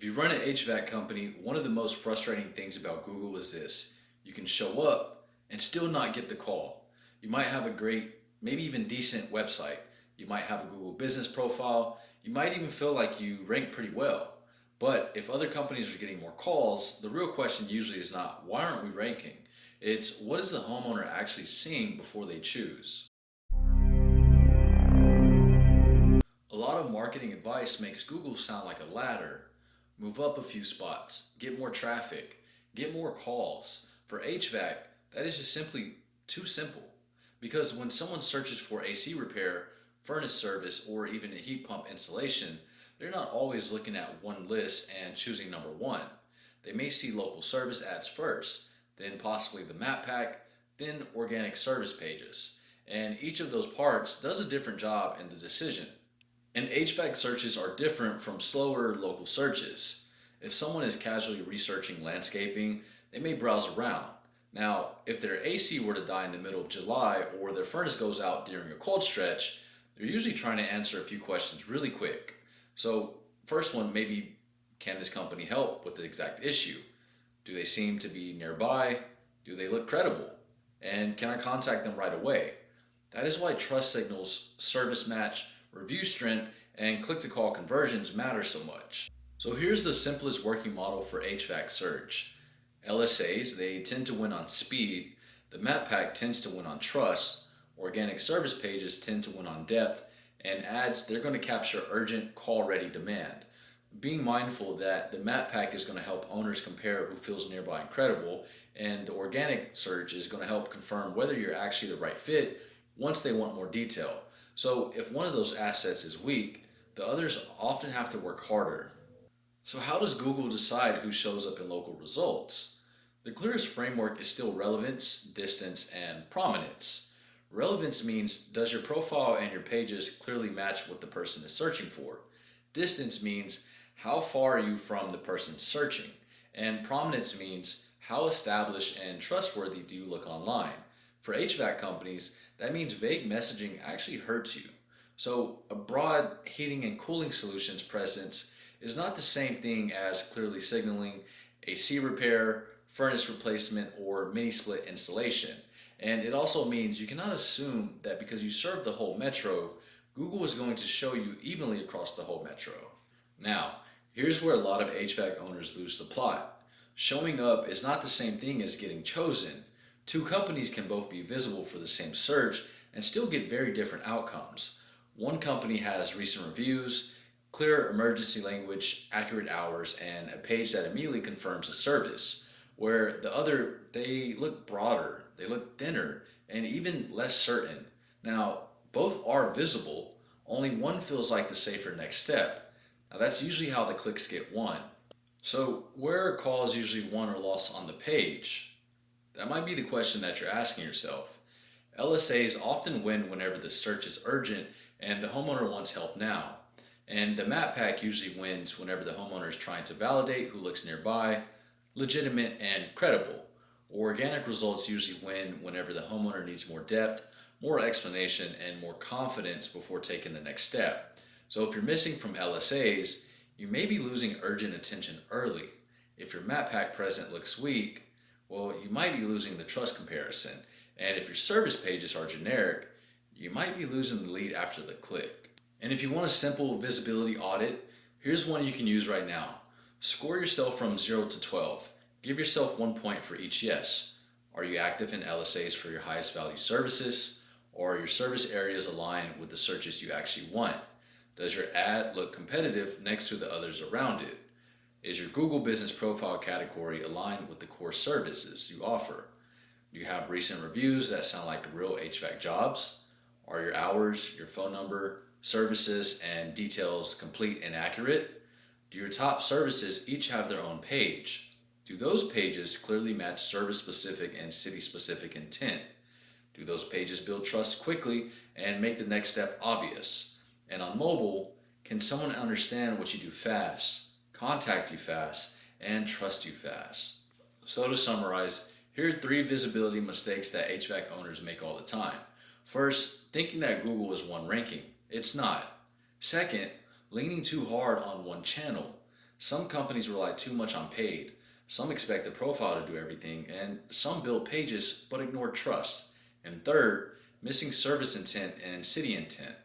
If you run an HVAC company, one of the most frustrating things about Google is this. You can show up and still not get the call. You might have a great, maybe even decent website. You might have a Google business profile. You might even feel like you rank pretty well. But if other companies are getting more calls, the real question usually is not, why aren't we ranking? It's, what is the homeowner actually seeing before they choose? A lot of marketing advice makes Google sound like a ladder. Move up a few spots, get more traffic, get more calls. For HVAC, that is just simply too simple. Because when someone searches for AC repair, furnace service, or even a heat pump installation, they're not always looking at one list and choosing number one. They may see local service ads first, then possibly the map pack, then organic service pages. And each of those parts does a different job in the decision. And HVAC searches are different from slower local searches. If someone is casually researching landscaping, they may browse around. Now, if their AC were to die in the middle of July or their furnace goes out during a cold stretch, they're usually trying to answer a few questions really quick. So, first one, maybe, can this company help with the exact issue? Do they seem to be nearby? Do they look credible? And can I contact them right away? That is why trust signals, service match, review strength, and click-to-call conversions matter so much. So here's the simplest working model for HVAC search. LSAs, they tend to win on speed. The map pack tends to win on trust. Organic service pages tend to win on depth. And ads, they're going to capture urgent, call-ready demand. Being mindful that the map pack is going to help owners compare who feels nearby and credible, and the organic search is going to help confirm whether you're actually the right fit once they want more detail. So if one of those assets is weak, the others often have to work harder. So how does Google decide who shows up in local results? The clearest framework is still relevance, distance, and prominence. Relevance means, does your profile and your pages clearly match what the person is searching for? Distance means, how far are you from the person searching? And prominence means, how established and trustworthy do you look online? For HVAC companies, that means vague messaging actually hurts you. So a broad heating and cooling solutions presence is not the same thing as clearly signaling AC repair, furnace replacement, or mini split installation. And it also means you cannot assume that because you serve the whole metro, Google is going to show you evenly across the whole metro. Now, here's where a lot of HVAC owners lose the plot. Showing up is not the same thing as getting chosen. Two companies can both be visible for the same search and still get very different outcomes. One company has recent reviews, clear emergency language, accurate hours, and a page that immediately confirms the service, where the other, they look broader, they look thinner, and even less certain. Now, both are visible, only one feels like the safer next step. Now that's usually how the clicks get won. So where are calls usually won or lost on the page? That might be the question that you're asking yourself. LSAs often win whenever the search is urgent and the homeowner wants help now. And the map pack usually wins whenever the homeowner is trying to validate who looks nearby, legitimate, and credible. Organic results usually win whenever the homeowner needs more depth, more explanation, and more confidence before taking the next step. So if you're missing from LSAs, you may be losing urgent attention early. If your map pack present looks weak, well, you might be losing the trust comparison. And if your service pages are generic, you might be losing the lead after the click. And if you want a simple visibility audit, here's one you can use right now. Score yourself from 0 to 12. Give yourself 1 point for each yes. Are you active in LSAs for your highest value services? Or are your service areas aligned with the searches you actually want? Does your ad look competitive next to the others around it? Is your Google Business Profile category aligned with the core services you offer? Do you have recent reviews that sound like real HVAC jobs? Are your hours, your phone number, services, and details complete and accurate? Do your top services each have their own page? Do those pages clearly match service-specific and city-specific intent? Do those pages build trust quickly and make the next step obvious? And on mobile, can someone understand what you do fast, contact you fast, and trust you fast? So to summarize, here are 3 visibility mistakes that HVAC owners make all the time. First, thinking that Google is one ranking. It's not. Second, leaning too hard on one channel. Some companies rely too much on paid. Some expect the profile to do everything, and some build pages but ignore trust. And third, missing service intent and city intent.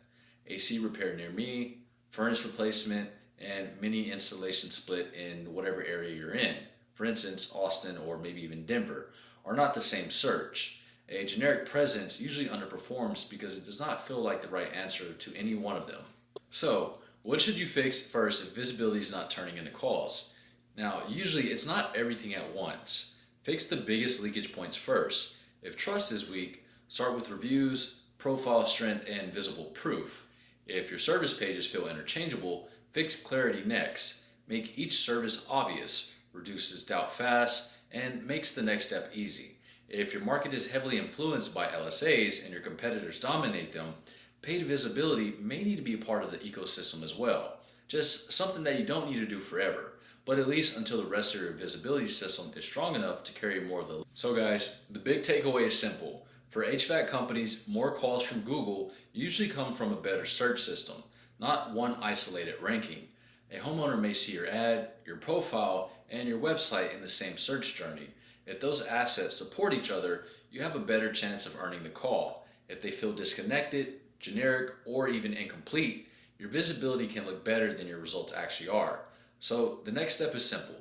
AC repair near me, furnace replacement, and mini installation split in whatever area you're in. For instance, Austin or maybe even Denver are not the same search. A generic presence usually underperforms because it does not feel like the right answer to any one of them. So, what should you fix first if visibility is not turning into calls? Now, usually it's not everything at once. Fix the biggest leakage points first. If trust is weak, start with reviews, profile strength, and visible proof. If your service pages feel interchangeable, fix clarity next. Make each service obvious, reduces doubt fast, and makes the next step easy. If your market is heavily influenced by LSAs and your competitors dominate them, paid visibility may need to be a part of the ecosystem as well. Just something that you don't need to do forever, but at least until the rest of your visibility system is strong enough to carry more of the. So guys, the big takeaway is simple. For HVAC companies, more calls from Google usually come from a better search system, not one isolated ranking. A homeowner may see your ad, your profile, and your website in the same search journey. If those assets support each other, you have a better chance of earning the call. If they feel disconnected, generic, or even incomplete, your visibility can look better than your results actually are. So the next step is simple.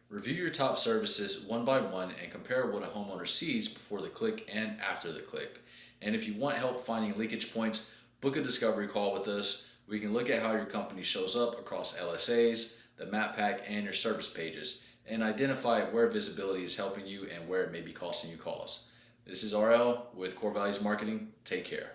Review your top services one by one and compare what a homeowner sees before the click and after the click. And if you want help finding leakage points, book a discovery call with us. We can look at how your company shows up across LSAs, the map pack, and your service pages, and identify where visibility is helping you and where it may be costing you calls. This is RL with Core Values Marketing. Take care.